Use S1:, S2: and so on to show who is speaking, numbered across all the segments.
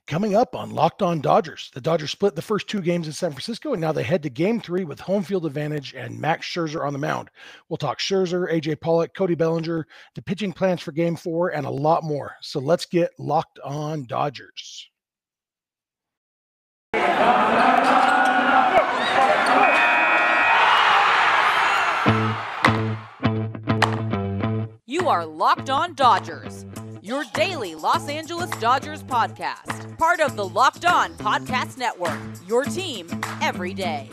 S1: Coming up on Locked On Dodgers, the Dodgers split the first two games in San Francisco, and now they head to Game 3 with home field advantage and Max Scherzer on the mound. We'll talk Scherzer, AJ Pollock, Cody Bellinger, the pitching plans for Game 4, and a lot more. So let's get Locked On Dodgers.
S2: You are Locked On Dodgers, your daily Los Angeles Dodgers podcast. Part of the Locked On Podcast Network, your team every day.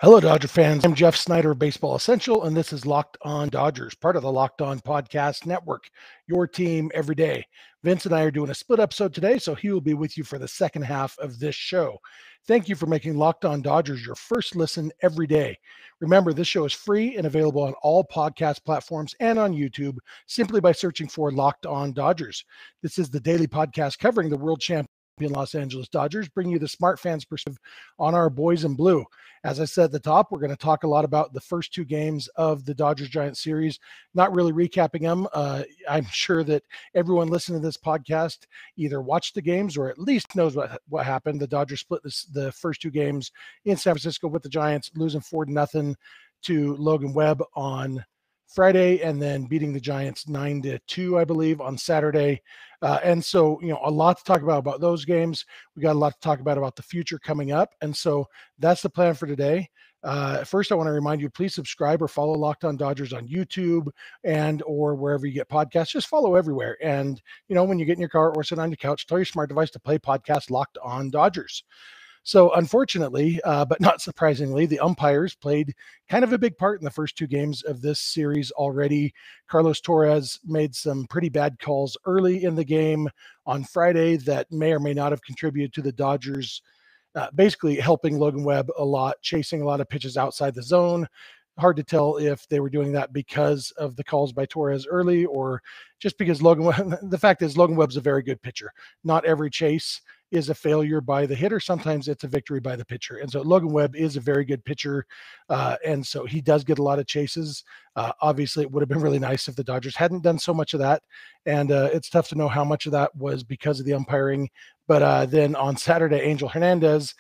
S1: Hello, Dodger fans. I'm Jeff Snider of Baseball Essential, and this is Locked On Dodgers, part of the Locked On Podcast Network, your team every day. Vince and I are doing a split episode today, so he will be with you for the second half of this show. Thank you for making Locked On Dodgers your first listen every day. Remember, this show is free and available on all podcast platforms and on YouTube simply by searching for Locked On Dodgers. This is the daily podcast covering the world champion Los Angeles Dodgers, bringing you the smart fans' perspective on our boys in blue. As I said at the top, we're going to talk a lot about the first two games of the Dodgers-Giants series, not really recapping them. I'm sure that everyone listening to this podcast either watched the games or at least knows what happened. The Dodgers split the first two games in San Francisco with the Giants, losing 4-0 to Logan Webb on Friday, and then beating the Giants 9-2, I believe, on Saturday. And so, a lot to talk about those games. We got a lot to talk about the future coming up. And so that's the plan for today. First, I want to remind you, please subscribe or follow Locked On Dodgers on YouTube and or wherever you get podcasts. Just follow everywhere. And, when you get in your car or sit on your couch, tell your smart device to play podcast Locked On Dodgers. So unfortunately, but not surprisingly, the umpires played kind of a big part in the first two games of this series already. Carlos Torres made some pretty bad calls early in the game on Friday that may or may not have contributed to the Dodgers basically helping Logan Webb a lot, chasing a lot of pitches outside the zone. Hard to tell if they were doing that because of the calls by Torres early or just because the fact is Logan Webb's a very good pitcher. Not every chase is a failure by the hitter. Sometimes it's a victory by the pitcher. And so Logan Webb is a very good pitcher. And so he does get a lot of chases. Obviously, it would have been really nice if the Dodgers hadn't done so much of that. And it's tough to know how much of that was because of the umpiring. But then on Saturday, Angel Hernandez,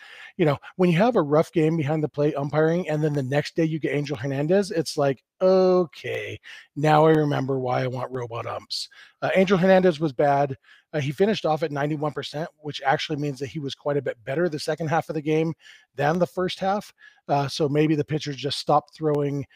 S1: when you have a rough game behind the plate umpiring, and then the next day you get Angel Hernandez, it's like, okay, now I remember why I want robot umps. Angel Hernandez was bad. He finished off at 91%, which actually means that he was quite a bit better the second half of the game than the first half. So maybe the pitchers just stopped throwing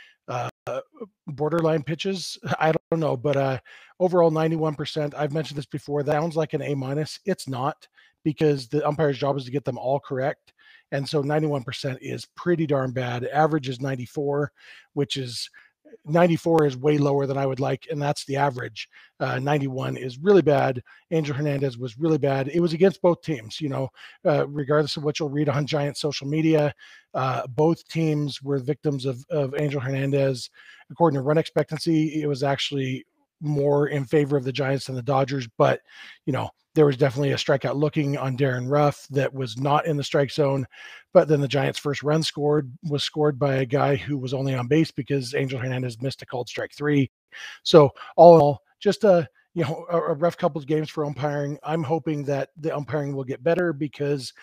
S1: borderline pitches. I don't know, but overall 91%. I've mentioned this before. That sounds like an A-. It's not, because the umpire's job is to get them all correct. And so 91% is pretty darn bad. Average is 94, which is 94 is way lower than I would like, and that's the average. 91 is really bad. Angel Hernandez was really bad. It was against both teams, regardless of what you'll read on Giant social media. Both teams were victims of Angel Hernandez. According to run expectancy, it was actually more in favor of the Giants than the Dodgers, but there was definitely a strikeout looking on Darren Ruff that was not in the strike zone. But then the Giants' first run was scored by a guy who was only on base because Angel Hernandez missed a called strike 3. So all in all, just a rough couple of games for umpiring. I'm hoping that the umpiring will get better because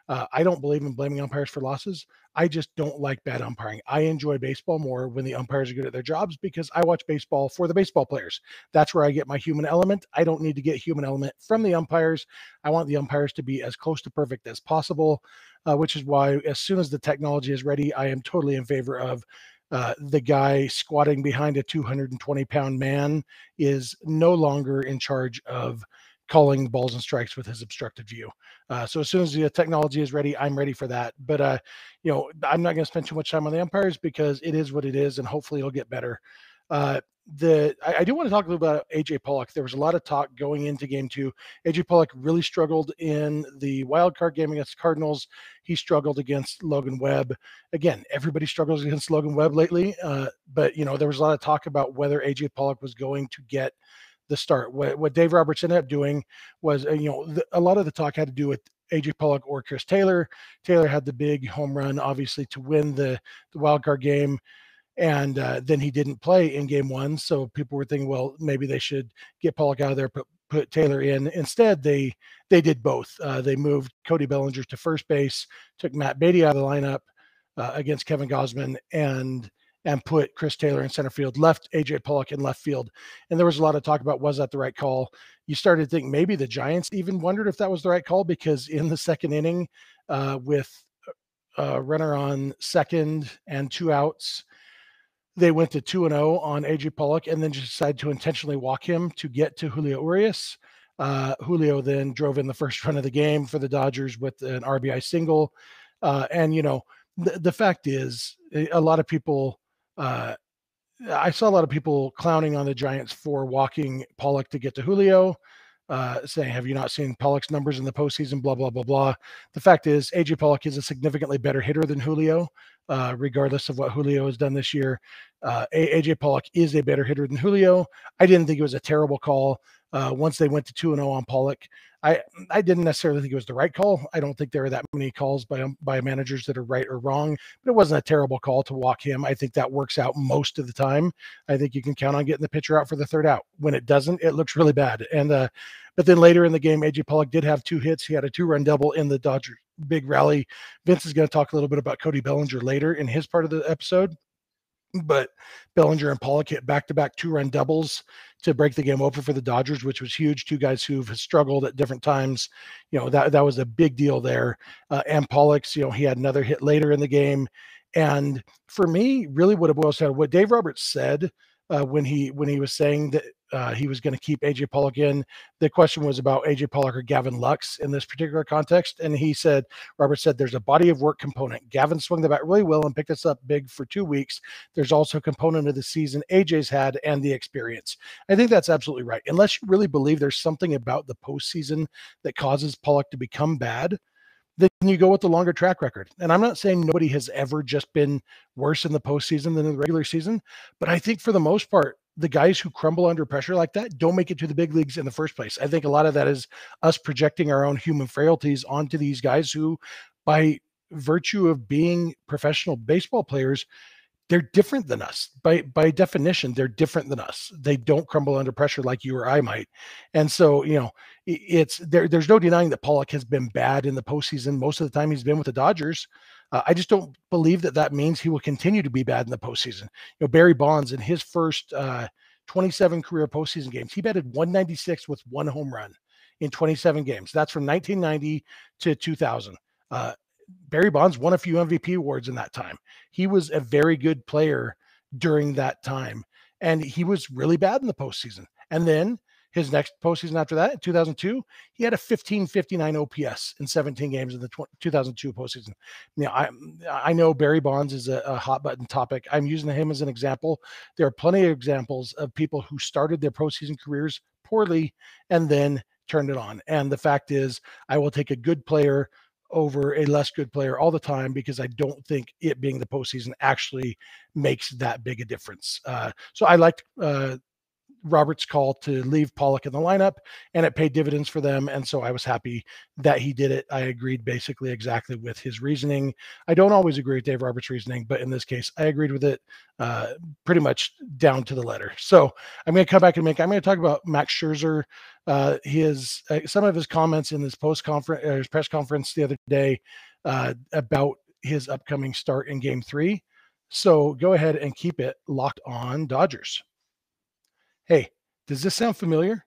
S1: I don't believe in blaming umpires for losses. I just don't like bad umpiring. I enjoy baseball more when the umpires are good at their jobs because I watch baseball for the baseball players. That's where I get my human element. I don't need to get human element from the umpires. I want the umpires to be as close to perfect as possible, which is why as soon as the technology is ready, I am totally in favor of the guy squatting behind a 220-pound man is no longer in charge of calling balls and strikes with his obstructed view. So as soon as the technology is ready, I'm ready for that. But, I'm not going to spend too much time on the umpires because it is what it is, and hopefully it'll get better. I do want to talk a little about AJ Pollock. There was a lot of talk going into game 2. AJ Pollock really struggled in the wild card game against the Cardinals. He struggled against Logan Webb. Again, everybody struggles against Logan Webb lately. But, there was a lot of talk about whether AJ Pollock was going to get the start. What Dave Roberts ended up doing was, a lot of the talk had to do with AJ Pollock or Chris Taylor. Taylor had the big home run, obviously, to win the wild card game. And then he didn't play in game one. So people were thinking, well, maybe they should get Pollock out of there, put Taylor in. Instead, they did both. They moved Cody Bellinger to first base, took Matt Beatty out of the lineup against Kevin Gausman, and put Chris Taylor in center field, left AJ Pollock in left field. And there was a lot of talk about, was that the right call? You started to think maybe the Giants even wondered if that was the right call, because in the second inning with a runner on second and 2 outs, they went to 2-0 on AJ Pollock and then just decided to intentionally walk him to get to Julio Urias. Julio then drove in the first run of the game for the Dodgers with an RBI single. And, the fact is, a lot of people, I saw a lot of people clowning on the Giants for walking Pollock to get to Julio, saying, have you not seen Pollock's numbers in the postseason, blah, blah, blah, blah. The fact is, AJ Pollock is a significantly better hitter than Julio, regardless of what Julio has done this year. AJ Pollock is a better hitter than Julio. I didn't think it was a terrible call. Once they went to 2-0 on Pollock, I didn't necessarily think it was the right call. I don't think there are that many calls by managers that are right or wrong, but it wasn't a terrible call to walk him. I think that works out most of the time. I think you can count on getting the pitcher out for the third out. When it doesn't, it looks really bad. And but then later in the game, AJ Pollock did have 2 hits. He had a 2-run double in the Dodgers big rally. Vince is going to talk a little bit about Cody Bellinger later in his part of the episode. But Bellinger and Pollock hit back-to-back 2-run doubles to break the game open for the Dodgers, which was huge. 2 guys who've struggled at different times. That was a big deal there. And Pollock's, he had another hit later in the game. And for me, really what it boils down to, what Dave Roberts said when he was saying that he was going to keep AJ Pollock in, the question was about AJ Pollock or Gavin Lux in this particular context. And Roberts said, there's a body of work component. Gavin swung the bat really well and picked us up big for 2 weeks. There's also a component of the season AJ's had and the experience. I think that's absolutely right. Unless you really believe there's something about the postseason that causes Pollock to become bad, then you go with the longer track record. And I'm not saying nobody has ever just been worse in the postseason than in the regular season, but I think for the most part, the guys who crumble under pressure like that don't make it to the big leagues in the first place. I think a lot of that is us projecting our own human frailties onto these guys who, by virtue of being professional baseball players, they're different than us. By definition, they're different than us. They don't crumble under pressure like you or I might. And so, there's no denying that Pollock has been bad in the postseason. Most of the time he's been with the Dodgers. I just don't believe that means he will continue to be bad in the postseason. Barry Bonds, in his first 27 career postseason games, he batted 196 with 1 home run in 27 games. That's from 1990 to 2000. Barry Bonds won a few MVP awards in that time. He was a very good player during that time, and he was really bad in the postseason. And then his next postseason after that, in 2002, he had a 1559 OPS in 17 games in the 2002 postseason. I know Barry Bonds is a hot button topic. I'm using him as an example. There are plenty of examples of people who started their postseason careers poorly and then turned it on. And the fact is, I will take a good player over a less good player all the time, because I don't think it being the postseason actually makes that big a difference. So I liked Roberts' call to leave Pollock in the lineup, and it paid dividends for them. And so I was happy that he did it. I agreed basically exactly with his reasoning. I don't always agree with Dave Roberts' reasoning, but in this case, I agreed with it pretty much down to the letter. So I'm going to come back and I'm going to talk about Max Scherzer, some of his comments in his press conference the other day about his upcoming start in Game 3. So go ahead and keep it locked on Dodgers. Hey, does this sound familiar?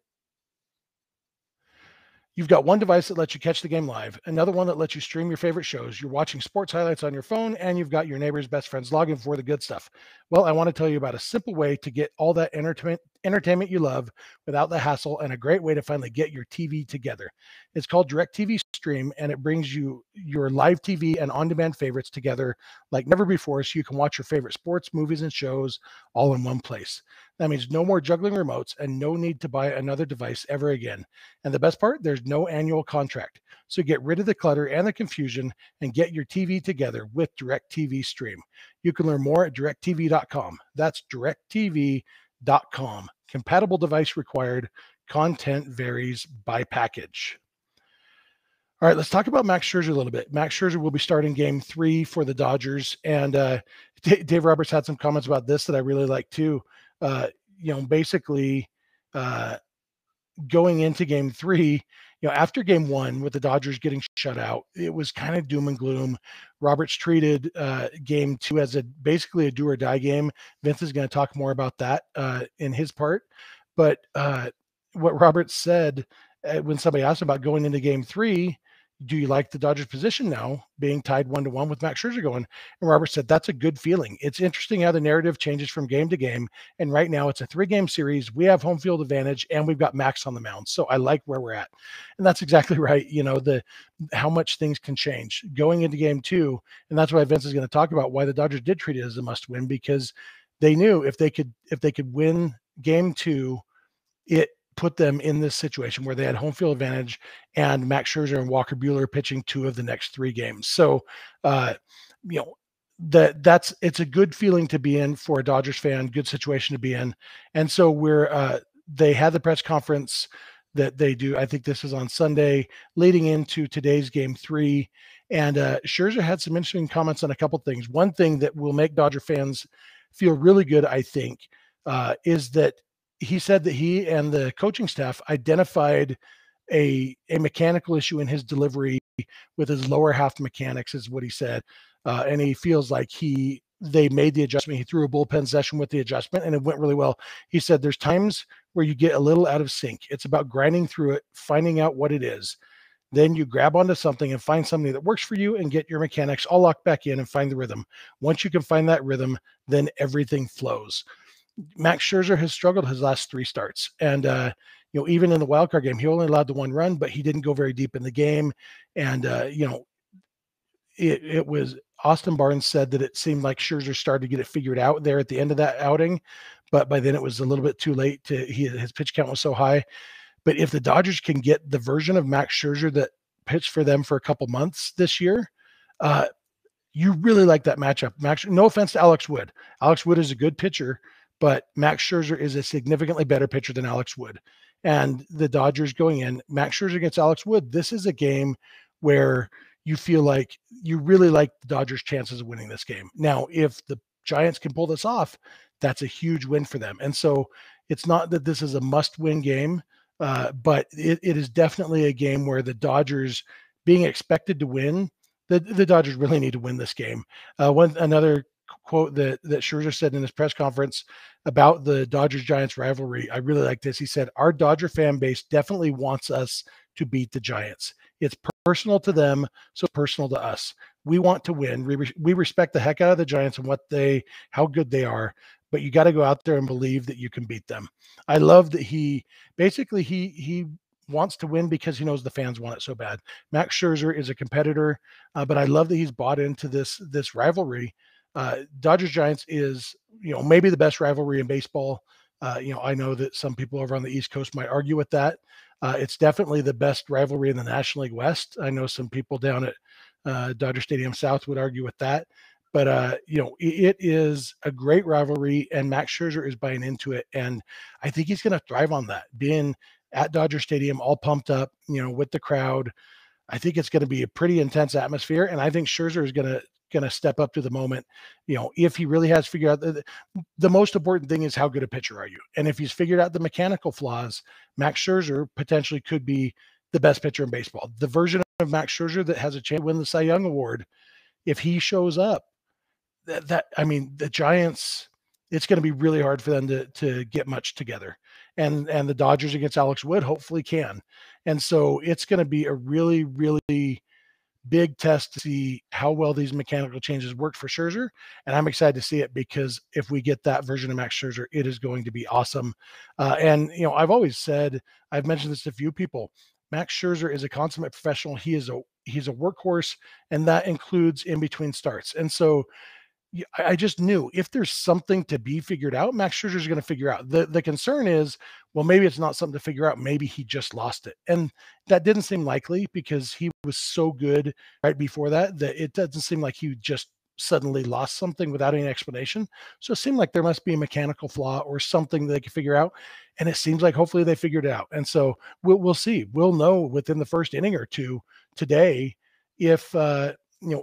S1: You've got one device that lets you catch the game live, another one that lets you stream your favorite shows. You're watching sports highlights on your phone, and you've got your neighbor's best friends login for the good stuff. Well, I want to tell you about a simple way to get all that entertainment you love without the hassle, and a great way to finally get your TV together. It's called Directv Stream, and it brings you your live TV and on-demand favorites together like never before, so you can watch your favorite sports, movies, and shows all in one place. That means no more juggling remotes and no need to buy another device ever again. And the best part, there's no annual contract. So get rid of the clutter and the confusion and get your TV together with Directv Stream. You can learn more at directv.com. That's directv.com. Compatible device required. Content varies by package. All right, let's talk about Max Scherzer a little bit. Max Scherzer will be starting Game 3 for the Dodgers, and Dave Roberts had some comments about this that I really like too. Basically, going into Game 3, after Game 1 with the Dodgers getting shut out, it was kind of doom and gloom. Roberts treated Game 2 as basically a do or die game. Vince is going to talk more about that in his part, but what Roberts said when somebody asked about going into Game 3, do you like the Dodgers position now being tied 1-1 with Max Scherzer going? And Robert said, that's a good feeling. It's interesting how the narrative changes from game to game. And right now it's a 3-game series. We have home field advantage and we've got Max on the mound. So I like where we're at. And that's exactly right. How much things can change going into Game 2. And that's why Vince is going to talk about why the Dodgers did treat it as a must win, because they knew if they could win Game 2, it put them in this situation where they had home field advantage and Max Scherzer and Walker Buehler pitching 2 of the next 3 games. So, it's a good feeling to be in for a Dodgers fan, good situation to be in. And so they had the press conference that they do. I think this is on Sunday leading into today's Game 3. And Scherzer had some interesting comments on a couple things. One thing that will make Dodger fans feel really good, I think, is that he said that he and the coaching staff identified a mechanical issue in his delivery with his lower half mechanics, is what he said. And he feels like they made the adjustment. He threw a bullpen session with the adjustment and it went really well. He said there's times where you get a little out of sync. It's about grinding through it, finding out what it is. Then you grab onto something and find something that works for you and get your mechanics all locked back in and find the rhythm. Once you can find that rhythm, then everything flows. Max Scherzer has struggled his last 3 starts. And, even in the wild card game, he only allowed the 1 run, but he didn't go very deep in the game. And, it was Austin Barnes said that it seemed like Scherzer started to get it figured out there at the end of that outing. But by then it was a little bit too late his pitch count was so high. But if the Dodgers can get the version of Max Scherzer that pitched for them for a couple months this year, you really like that matchup. No offense to Alex Wood. Alex Wood is a good pitcher, but Max Scherzer is a significantly better pitcher than Alex Wood. And the Dodgers going in, Max Scherzer against Alex Wood, this is a game where you feel like you really like the Dodgers' chances of winning this game. Now, if the Giants can pull this off, that's a huge win for them. And so it's not that this is a must-win game, but it is definitely a game where the Dodgers, being expected to win, the Dodgers really need to win this game. Another quote that Scherzer said in his press conference about the Dodgers-Giants rivalry, I really like this. He said, our Dodger fan base definitely wants us to beat the Giants. It's personal to them, so personal to us. We want to win. We respect the heck out of the Giants and how good they are, but you got to go out there and believe that you can beat them. I love that he wants to win because he knows the fans want it so bad. Max Scherzer is a competitor, but I love that he's bought into this rivalry. Dodgers Giants is, maybe the best rivalry in baseball. I know that some people over on the East Coast might argue with that. It's definitely the best rivalry in the National League West. I know some people down at Dodger Stadium South would argue with that. But, it is a great rivalry, and Max Scherzer is buying into it. And I think he's going to thrive on that, being at Dodger Stadium, all pumped up, with the crowd. I think it's going to be a pretty intense atmosphere. And I think Scherzer is going to step up to the moment. If he really has figured out the most important thing is how good a pitcher are you? And if he's figured out the mechanical flaws, Max Scherzer potentially could be the best pitcher in baseball. The version of Max Scherzer that has a chance to win the Cy Young Award, if he shows up, the Giants, it's going to be really hard for them to get much together. And the Dodgers against Alex Wood hopefully can. And so it's going to be a really, really big test to see how well these mechanical changes work for Scherzer. And I'm excited to see it, because if we get that version of Max Scherzer, it is going to be awesome. I've always said, I've mentioned this to a few people, Max Scherzer is a consummate professional. He's a workhorse, and that includes in between starts. And so I just knew if there's something to be figured out, Max Scherzer is going to figure out. The concern is, well, maybe it's not something to figure out. Maybe he just lost it. And that didn't seem likely, because he was so good right before that it doesn't seem like he just suddenly lost something without any explanation. So it seemed like there must be a mechanical flaw or something that they can figure out. And it seems like hopefully they figured it out. And so we'll see. We'll know within the first inning or two today if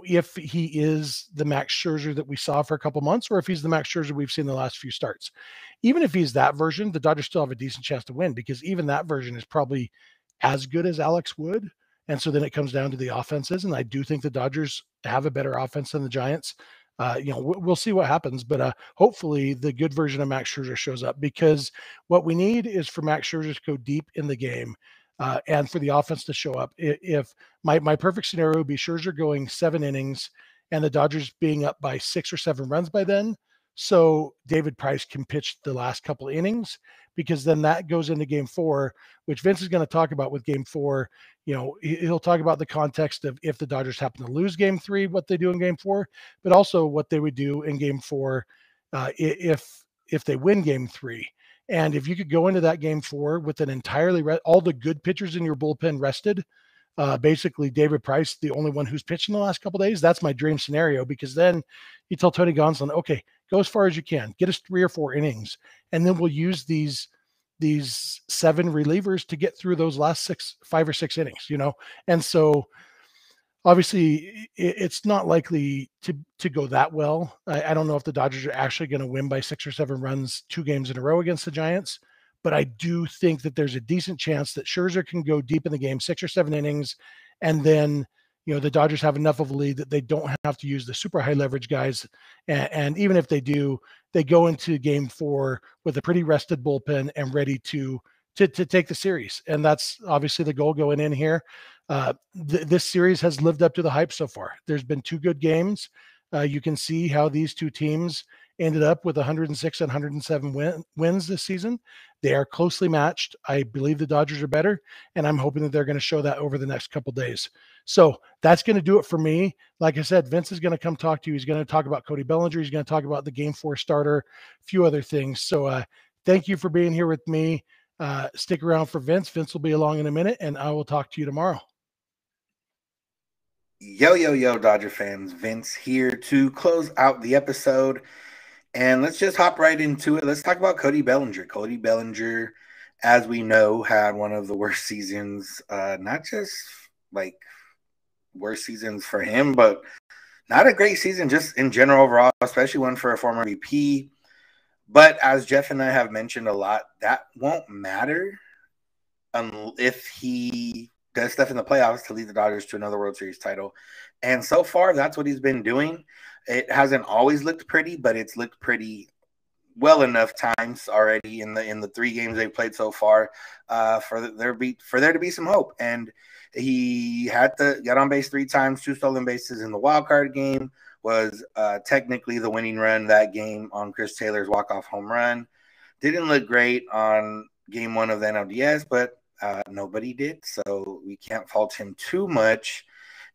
S1: if he is the Max Scherzer that we saw for a couple months, or if he's the Max Scherzer we've seen the last few starts. Even if he's that version, the Dodgers still have a decent chance to win, because even that version is probably as good as Alex Wood. And so then it comes down to the offenses. And I do think the Dodgers have a better offense than the Giants. We'll see what happens, but hopefully the good version of Max Scherzer shows up, because what we need is for Max Scherzer to go deep in the game, and for the offense to show up. If my perfect scenario would be Scherzer going 7 innings and the Dodgers being up by 6 or 7 runs by then, so David Price can pitch the last couple innings, because then that goes into game 4, which Vince is going to talk about with game 4. He'll talk about the context of if the Dodgers happen to lose game 3, what they do in game 4, but also what they would do in game 4 if they win game 3. And if you could go into that game 4 with an entirely all the good pitchers in your bullpen rested, basically David Price, the only one who's pitched in the last couple of days, that's my dream scenario, because then you tell Tony Gonsolin, okay, go as far as you can, get us 3 or 4 innings, and then we'll use these 7 relievers to get through those last 5 or 6 innings, And so obviously it's not likely to go that well. I don't know if the Dodgers are actually going to win by 6 or 7 runs 2 games in a row against the Giants, but I do think that there's a decent chance that Scherzer can go deep in the game, 6 or 7 innings, and then the Dodgers have enough of a lead that they don't have to use the super high leverage guys, and even if they do, they go into game 4 with a pretty rested bullpen and ready to take the series. And that's obviously the goal going in here. This series has lived up to the hype so far. There's been 2 good games. You can see how these 2 teams ended up with 106 and 107 wins this season. They are closely matched. I believe the Dodgers are better, and I'm hoping that they're going to show that over the next couple days. So that's going to do it for me. Like I said, Vince is going to come talk to you. He's going to talk about Cody Bellinger. He's going to talk about the game 4 starter, a few other things. So thank you for being here with me. Stick around for Vince. Vince will be along in a minute, and I will talk to you tomorrow.
S3: Yo, Dodger fans. Vince here to close out the episode. And let's just hop right into it. Let's talk about Cody Bellinger. Cody Bellinger, as we know, had one of the worst seasons, not just like worst seasons for him, but not a great season just in general overall, especially one for a former MVP. But as Jeff and I have mentioned a lot, that won't matter if he does stuff in the playoffs to lead the Dodgers to another World Series title. And so far, that's what he's been doing. It hasn't always looked pretty, but it's looked pretty well enough times already in the 3 games they've played so far for there to be some hope. And he got on base 3 times, 2 stolen bases in the wild card game, was technically the winning run that game on Chris Taylor's walk-off home run. Didn't look great on game 1 of the NLDS, but nobody did, so we can't fault him too much.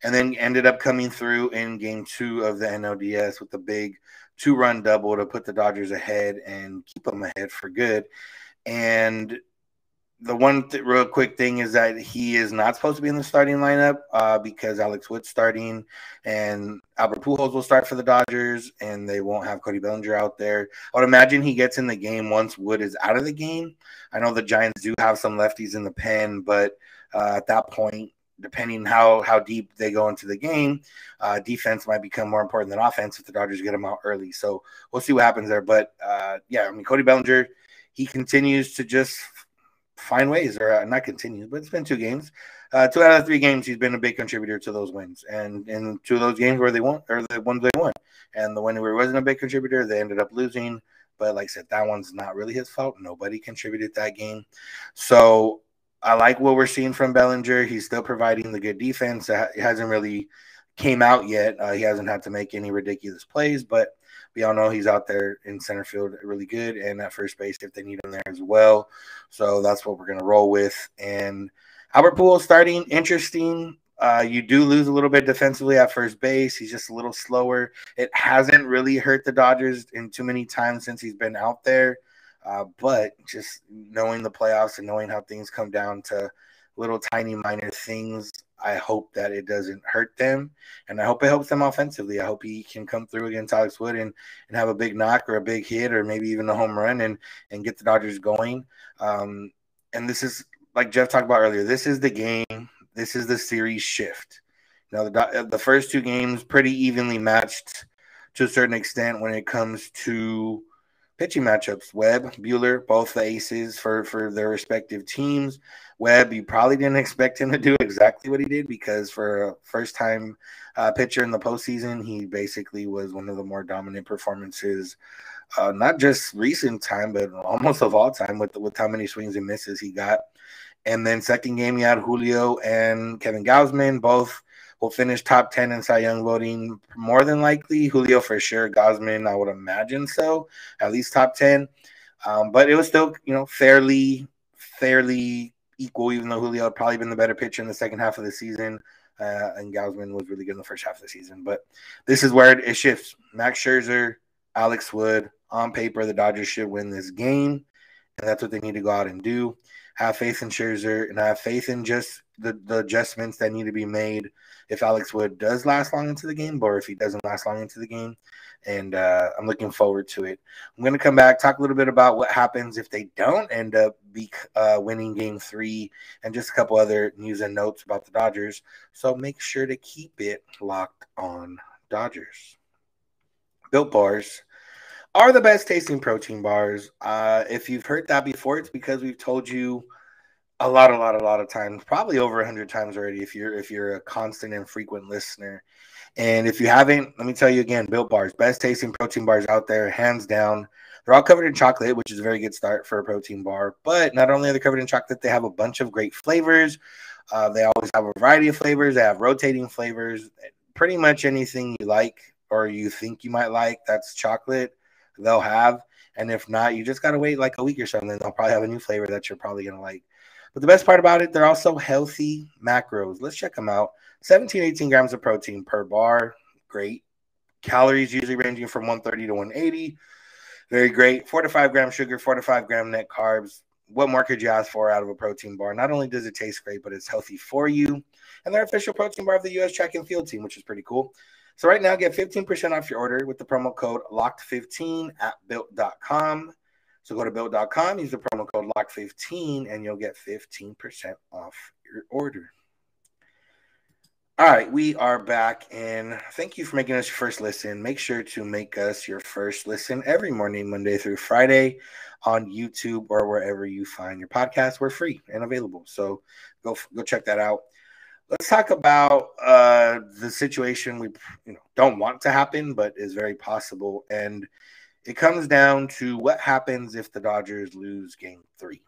S3: And then ended up coming through in game 2 of the NLDS with the big 2-run double to put the Dodgers ahead and keep them ahead for good. And the one real quick thing is that he is not supposed to be in the starting lineup because Alex Wood's starting and Albert Pujols will start for the Dodgers, and they won't have Cody Bellinger out there. I would imagine he gets in the game once Wood is out of the game. I know the Giants do have some lefties in the pen, but at that point, depending how deep they go into the game, defense might become more important than offense if the Dodgers get them out early. So we'll see what happens there. But, Cody Bellinger, he continues to just find ways, or not continues, but it's been 2 games. 2 out of 3 games, he's been a big contributor to those wins. And in 2 of those games where they won, or the ones they won. And the one where he wasn't a big contributor, they ended up losing. But like I said, that one's not really his fault. Nobody contributed that game. So I like what we're seeing from Bellinger. He's still providing the good defense. It hasn't really came out yet. He hasn't had to make any ridiculous plays, but we all know he's out there in center field really good, and at first base if they need him there as well. So that's what we're going to roll with. And Albert Pujols starting, interesting. You do lose a little bit defensively at first base. He's just a little slower. It hasn't really hurt the Dodgers in too many times since he's been out there. But just knowing the playoffs and knowing how things come down to little tiny minor things, I hope that it doesn't hurt them. And I hope it helps them offensively. I hope he can come through against Alex Wood and have a big knock or a big hit or maybe even a home run and get the Dodgers going. And this is, like Jeff talked about earlier, this is the game this is the series shift. The first two games pretty evenly matched to a certain extent when it comes to pitching matchups. Webb, Buehler, both the aces for their respective teams. Webb, you probably didn't expect him to do exactly what he did because for a first-time pitcher in the postseason, he basically was one of the more dominant performances, not just recent time, but almost of all time with how many swings and misses he got. And then second game, you had Julio and Kevin Gausman. Both will finish top 10 in Cy Young voting more than likely. Julio for sure. Gausman, I would imagine so, at least top 10. But it was still, fairly equal, even though Julio had probably been the better pitcher in the second half of the season. And Gausman was really good in the first half of the season. But this is where it shifts. Max Scherzer, Alex Wood. On paper, the Dodgers should win this game. And that's what they need to go out and do. Have faith in Scherzer and have faith in just the adjustments that need to be made if Alex Wood does last long into the game or if he doesn't last long into the game. And I'm looking forward to it. I'm going to come back, talk a little bit about what happens if they don't end up winning Game 3 and just a couple other news and notes about the Dodgers. So make sure to keep it locked on Dodgers. Built Bars are the best tasting protein bars. If you've heard that before, it's because we've told you a lot of times, probably over 100 times already if you're a constant and frequent listener. And if you haven't, let me tell you again, Built Bars, best tasting protein bars out there, hands down. They're all covered in chocolate, which is a very good start for a protein bar. But not only are they covered in chocolate, they have a bunch of great flavors. They always have a variety of flavors. They have rotating flavors. Pretty much anything you like or you think you might like that's chocolate, they'll have. And if not, you just got to wait like a week or something. They'll probably have a new flavor that you're probably going to like. But the best part about it, they're also healthy macros. Let's check them out. 17, 18 grams of protein per bar. Great. Calories usually ranging from 130 to 180. Very great. 4 to 5 grams sugar, 4 to 5 gram net carbs. What more could you ask for out of a protein bar? Not only does it taste great, but it's healthy for you. And they're official protein bar of the U.S. track and field team, which is pretty cool. So right now, get 15% off your order with the promo code LOCKED15 at built.com. So go to built.com, use the promo code LOCK15, and you'll get 15% off your order. All right, we are back, and thank you for making us your first listen. Make sure to make us your first listen every morning, Monday through Friday, on YouTube or wherever you find your podcast. We're free and available, so go check that out. Let's talk about the situation we don't want to happen, but is very possible, and it comes down to what happens if the Dodgers lose Game 3.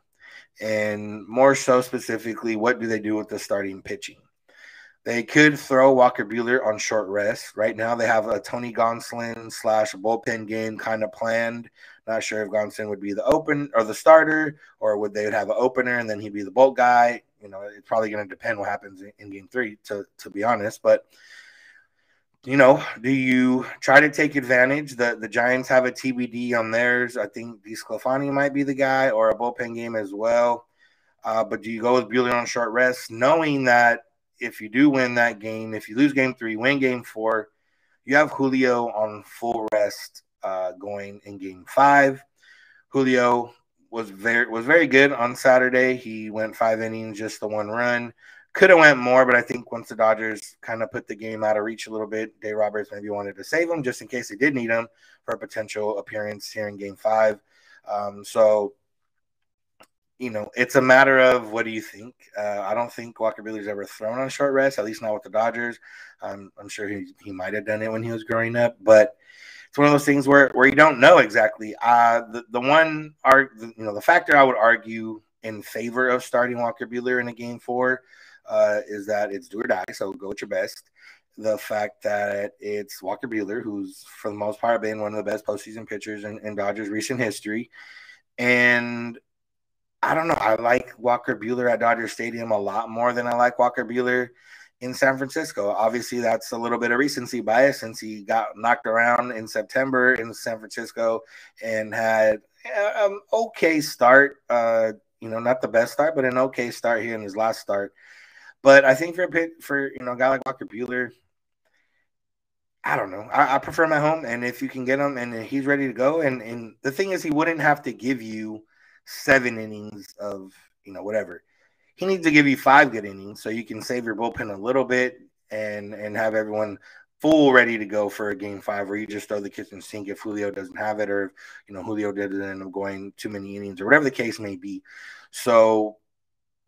S3: And more so specifically, what do they do with the starting pitching? They could throw Walker Buehler on short rest. Right now, they have a Tony Gonsolin / bullpen game kind of planned. Not sure if Gonsolin would be the open or the starter, or would they have an opener and then he'd be the bulk guy. It's probably going to depend what happens in Game 3, to be honest. But do you try to take advantage? The Giants have a TBD on theirs. I think DeSclafani might be the guy, or a bullpen game as well. But do you go with Buehler on short rest, knowing that if you do win that game, if you lose Game 3, win Game 4, you have Julio on full rest going in Game 5. Julio was very good on Saturday. He went 5 innings, just the 1 run. Could have went more, but I think once the Dodgers kind of put the game out of reach a little bit, Dave Roberts maybe wanted to save him just in case they did need him for a potential appearance here in Game 5. It's a matter of what do you think? I don't think Walker Buehler's ever thrown on short rest, at least not with the Dodgers. I'm sure he might have done it when he was growing up, but it's one of those things where you don't know exactly. The factor I would argue in favor of starting Walker Buehler in a Game 4 is that it's do or die, so go with your best. The fact that it's Walker Buehler, who's for the most part been one of the best postseason pitchers in Dodgers recent history. And I don't know, I like Walker Buehler at Dodger Stadium a lot more than I like Walker Buehler in San Francisco. Obviously, that's a little bit of recency bias since he got knocked around in September in San Francisco and had an okay start. Not the best start, but an okay start here in his last start. But I think for a guy like Walker Buehler, I don't know. I prefer him at home, and if you can get him and he's ready to go, and the thing is, he wouldn't have to give you 7 innings of whatever. he needs to give you 5 good innings so you can save your bullpen a little bit and have everyone full ready to go for a game 5 where you just throw the kitchen sink if Julio doesn't have it, or Julio doesn't end up going too many innings or whatever the case may be. So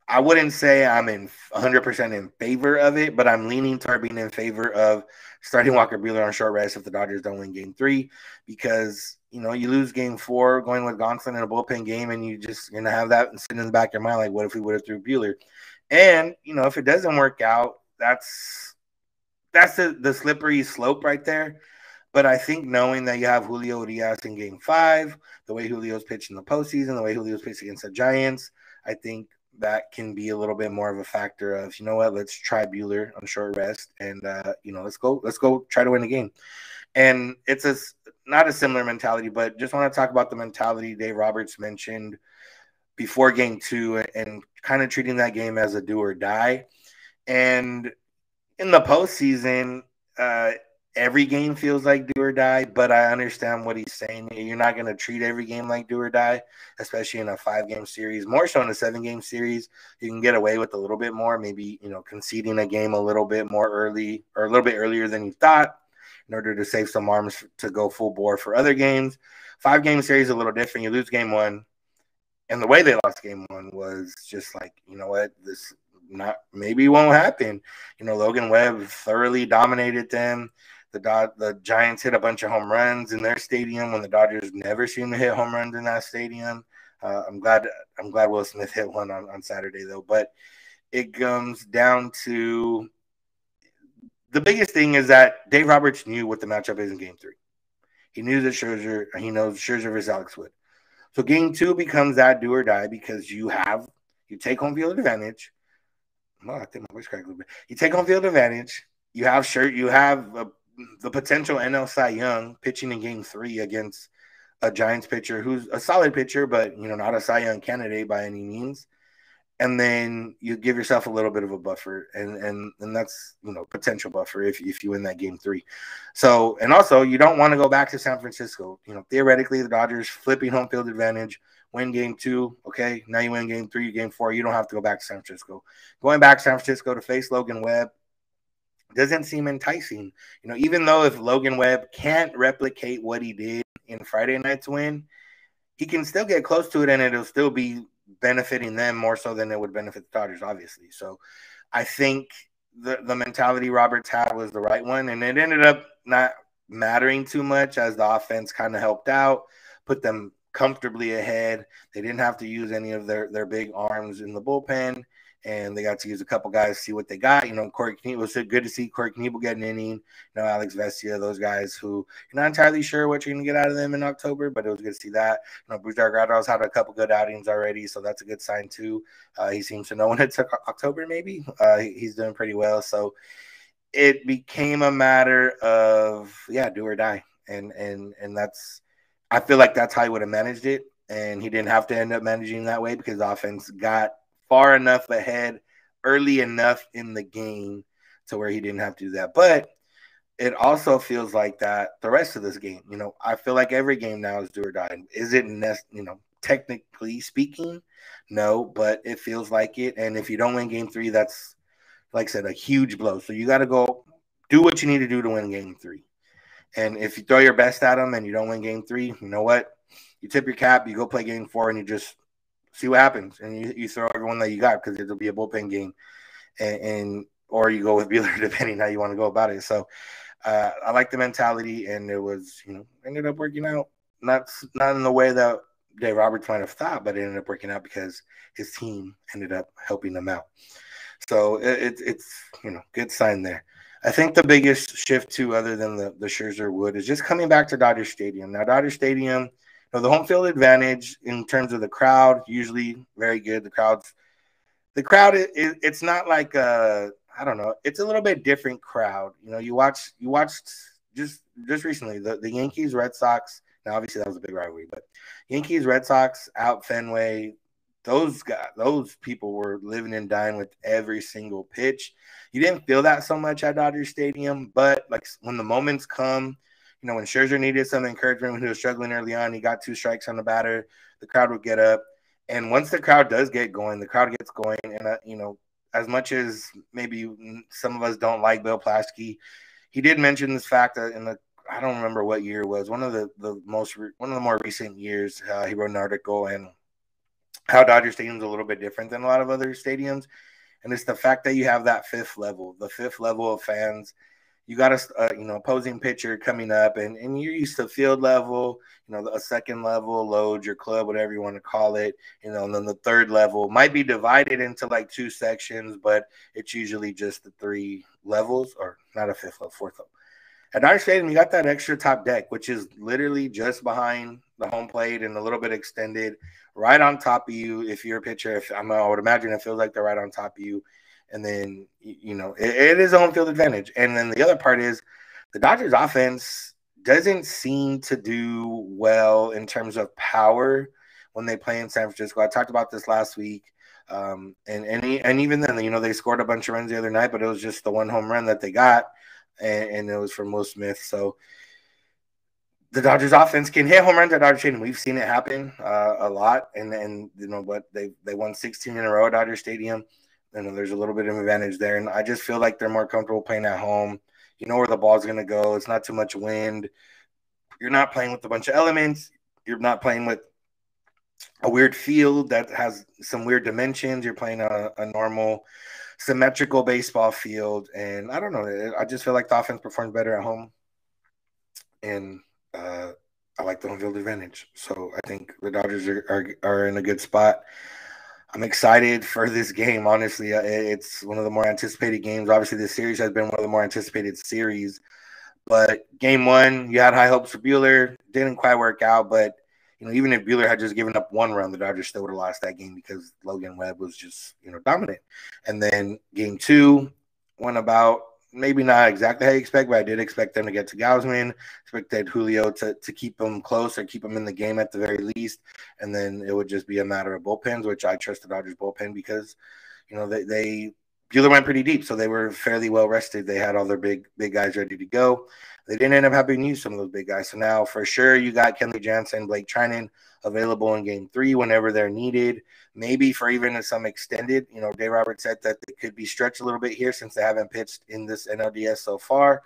S3: I wouldn't say I'm 100% in favor of it, but I'm leaning toward being in favor of starting Walker Buehler on short rest if the Dodgers don't win game 3, because you lose game 4 going with Gonsolin in a bullpen game, and you just gonna have that sitting in the back of your mind, like, what if we would have threw Buehler? And if it doesn't work out, that's the slippery slope right there. But I think knowing that you have Julio Urias in game 5, the way Julio's pitched in the postseason, the way Julio's pitched against the Giants, I think that can be a little bit more of a factor of, let's try Buehler on short rest, and let's go try to win the game. And it's not a similar mentality, but just want to talk about the mentality Dave Roberts mentioned before game 2 and kind of treating that game as a do or die. And in the postseason, every game feels like do or die, but I understand what he's saying. You're not going to treat every game like do or die, especially in a 5-game series. More so in a 7-game series, you can get away with a little bit more, maybe, conceding a game a little bit more early or a little bit earlier than you thought in order to save some arms to go full bore for other games. 5-game series is a little different. You lose game 1, and the way they lost game 1 was just like, this maybe won't happen. Logan Webb thoroughly dominated them. The Giants hit a bunch of home runs in their stadium when the Dodgers never seem to hit home runs in that stadium. I'm glad Will Smith hit one on Saturday, though. But it comes down to the biggest thing is that Dave Roberts knew what the matchup is in game 3. He knew that he knows Scherzer versus Alex Wood. So game 2 becomes that do or die because you take home field advantage. Well, I think my voice cracked a little bit. You take home field advantage. You have the potential NL Cy Young pitching in game 3 against a Giants pitcher who's a solid pitcher, but not a Cy Young candidate by any means. And then you give yourself a little bit of a buffer, and that's potential buffer if you win that game 3. So, and also you don't want to go back to San Francisco. Theoretically, the Dodgers flipping home field advantage, win game 2. Okay, now you win game 3, game 4. You don't have to go back to San Francisco. Going back to San Francisco to face Logan Webb doesn't seem enticing. Even though if Logan Webb can't replicate what he did in Friday night's win, he can still get close to it, and it'll still be benefiting them more so than it would benefit the Dodgers, obviously. So I think the mentality Roberts had was the right one, and it ended up not mattering too much as the offense kind of helped out, put them comfortably ahead. They didn't have to use any of their big arms in the bullpen, and they got to use a couple guys to see what they got. Corey Knebel, it was good to see Corey Knebel get an inning. Alex Vesia, those guys who you're not entirely sure what you're going to get out of them in October, but it was good to see that. Bruce Dargrado's had a couple good outings already, so that's a good sign too. He seems to know when it's October, maybe. He's doing pretty well. So it became a matter of, do or die. And that's, I feel like that's how he would have managed it. And he didn't have to end up managing that way because the offense got far enough ahead early enough in the game to where he didn't have to do that. But it also feels like that the rest of this game, I feel like every game now is do or die. Is it, technically speaking? No, but it feels like it. And if you don't win game 3, that's, like I said, a huge blow. So you got to go do what you need to do to win game 3. And if you throw your best at them and you don't win game 3, you know what? You tip your cap, you go play game 4, and you just see what happens. And you throw everyone that you got because it'll be a bullpen game. Or you go with Buehler, depending how you want to go about it. So I like the mentality, and it was, ended up working out. Not in the way that Dave Roberts might have thought, but it ended up working out because his team ended up helping them out. So it's good sign there. I think the biggest shift too, other than the Scherzer Wood, is just coming back to Dodger Stadium. Now, Dodger Stadium, the home field advantage in terms of the crowd, usually very good. The crowd, it's not like I don't know. It's a little bit different crowd. You watched just recently the Yankees, Red Sox. Now, obviously, that was a big rivalry, but Yankees, Red Sox out Fenway. Those people were living and dying with every single pitch. You didn't feel that so much at Dodger Stadium, but like when the moments come, when Scherzer needed some encouragement when he was struggling early on, he got 2 strikes on the batter, the crowd would get up. And once the crowd does get going, the crowd gets going. And, you know, as much as maybe some of us don't like Bill Plaschke, he did mention this fact that I don't remember what year it was, one of the more recent years, he wrote an article and how Dodger Stadium is a little bit different than a lot of other stadiums. And it's the fact that you have that the fifth level of fans. You got a opposing pitcher coming up, and you're used to field level, a second level, load your club, whatever you want to call it, and then the third level might be divided into like two sections, but it's usually just the three levels, or not a fifth level, fourth level. At Dodger Stadium, you got that extra top deck, which is literally just behind the home plate and a little bit extended, right on top of you. If you're a pitcher, I would imagine it feels like they're right on top of you. And then, it is a home field advantage. And then the other part is the Dodgers offense doesn't seem to do well in terms of power when they play in San Francisco. I talked about this last week. And even then, they scored a bunch of runs the other night, but it was just the one home run that they got. And it was from Will Smith. So the Dodgers offense can hit home runs at Dodger Stadium. We've seen it happen a lot. And what they won 16 in a row at Dodger Stadium. There's a little bit of advantage there. And I just feel like they're more comfortable playing at home. You know where the ball's going to go. It's not too much wind. You're not playing with a bunch of elements. You're not playing with a weird field that has some weird dimensions. You're playing a normal symmetrical baseball field. And I don't know. I just feel like the offense performs better at home. And I like the home field advantage. So I think the Dodgers are in a good spot. I'm excited for this game. Honestly, it's one of the more anticipated games. Obviously, this series has been one of the more anticipated series. But game one, you had high hopes for Buehler. Didn't quite work out. But, even if Buehler had just given up one run, the Dodgers still would have lost that game because Logan Webb was just, dominant. And then game two went about maybe not exactly how you expect, but I did expect them to get to Gausman. Expected Julio to keep them close or keep them in the game at the very least. And then it would just be a matter of bullpens, which I trust the Dodgers bullpen because, Buehler went pretty deep, so they were fairly well rested. They had all their big guys ready to go. They didn't end up having to use some of those big guys. So now for sure you got Kenley Jansen, Blake Trinan available in game three whenever they're needed, maybe for even some extended. Dave Roberts said that they could be stretched a little bit here since they haven't pitched in this NLDS so far.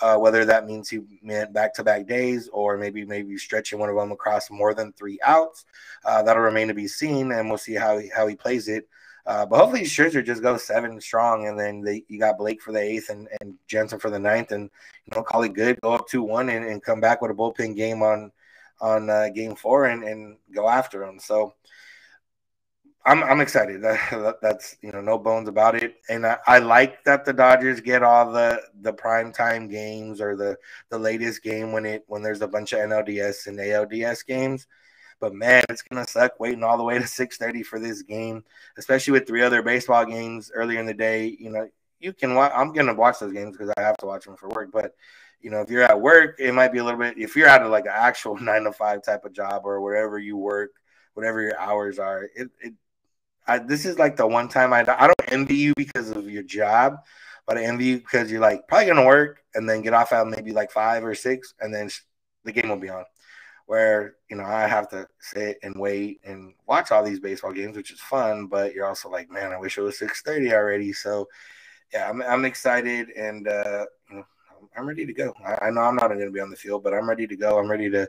S3: Whether that means he meant back-to-back days or maybe stretching one of them across more than 3 outs. That'll remain to be seen, and we'll see how he plays it. But hopefully Scherzer just goes 7 strong, and then you got Blake for the 8th and Jensen for the 9th, and call it good, go up 2-1 and come back with a bullpen game on game 4 and go after them. So I'm excited. That's no bones about it. And I like that the Dodgers get all the primetime games or the latest game when there's a bunch of NLDS and ALDS games. But man, it's gonna suck waiting all the way to 6:30 for this game, especially with 3 other baseball games earlier in the day. You can watch. I'm gonna watch those games because I have to watch them for work. But if you're at work, it might be a little bit. If you're at like an actual 9-to-5 type of job or wherever you work, whatever your hours are, this is like the one time I don't envy you because of your job, but I envy you because you're like probably gonna work and then get off at maybe like 5 or 6, and then the game will be on. Where I have to sit and wait and watch all these baseball games, which is fun, but you're also like, man, I wish it was 6:30 already. So yeah, I'm excited, and I'm ready to go. I know I'm not going to be on the field, but I'm ready to go. I'm ready to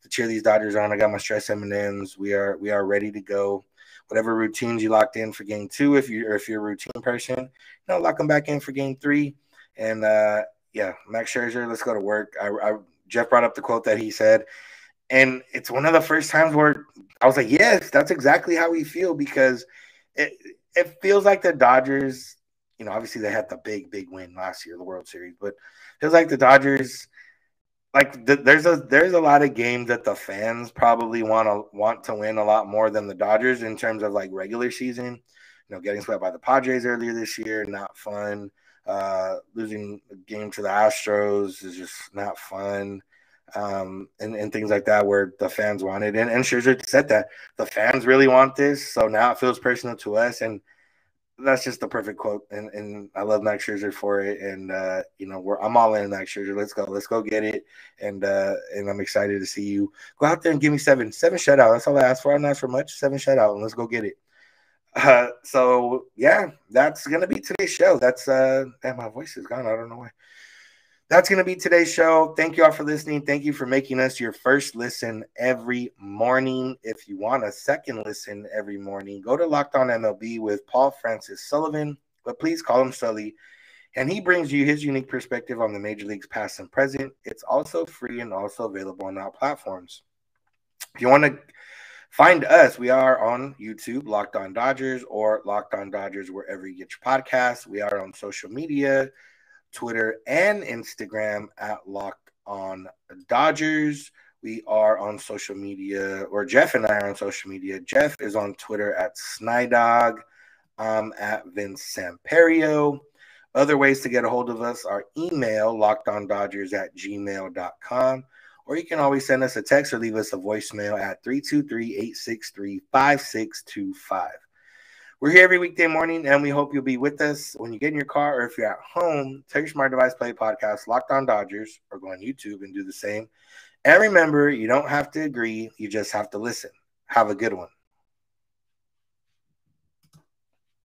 S3: cheer these Dodgers on. I got my stress M&Ms. We are ready to go. Whatever routines you locked in for game 2, if you're a routine person, lock them back in for game 3. And yeah, Max Scherzer, let's go to work. Jeff brought up the quote that he said. And it's one of the first times where I was like, yes, that's exactly how we feel, because it feels like the Dodgers, obviously they had the big win last year, the World Series, but it feels like the Dodgers, like there's a lot of games that the fans probably want to win a lot more than the Dodgers in terms of like regular season. Getting swept by the Padres earlier this year, not fun. Losing a game to the Astros is just not fun. And things like that where the fans want it. And Scherzer said that the fans really want this. So now it feels personal to us. And that's just the perfect quote, and I love Max Scherzer for it. And I'm all in Max Scherzer. Let's go get it. And I'm excited to see you go out there and give me seven shutout. That's all I ask for. I don't ask for much. 7 shutout, and let's go get it. So yeah, that's gonna be today's show. That's my voice is gone. I don't know why. That's going to be today's show. Thank you all for listening. Thank you for making us your first listen every morning. If you want a second listen every morning, go to Locked On MLB with Paul Francis Sullivan, but please call him Sully. And he brings you his unique perspective on the major leagues past and present. It's also free and also available on our platforms. If you want to find us, we are on YouTube, Locked On Dodgers, or Locked On Dodgers wherever you get your podcasts. We are on social media, Twitter and Instagram at Locked On Dodgers. We are on social media, or Jeff and I are on social media. Jeff is on Twitter at Snider. I'm at Vince Samperio. Other ways to get a hold of us are email lockedondodgers@gmail.com, or you can always send us a text or leave us a voicemail at 323-863-5625. We're here every weekday morning, and we hope you'll be with us when you get in your car, or if you're at home, tell your smart device, play podcast Locked On Dodgers, or go on YouTube and do the same. And remember, you don't have to agree, you just have to listen. Have a good one.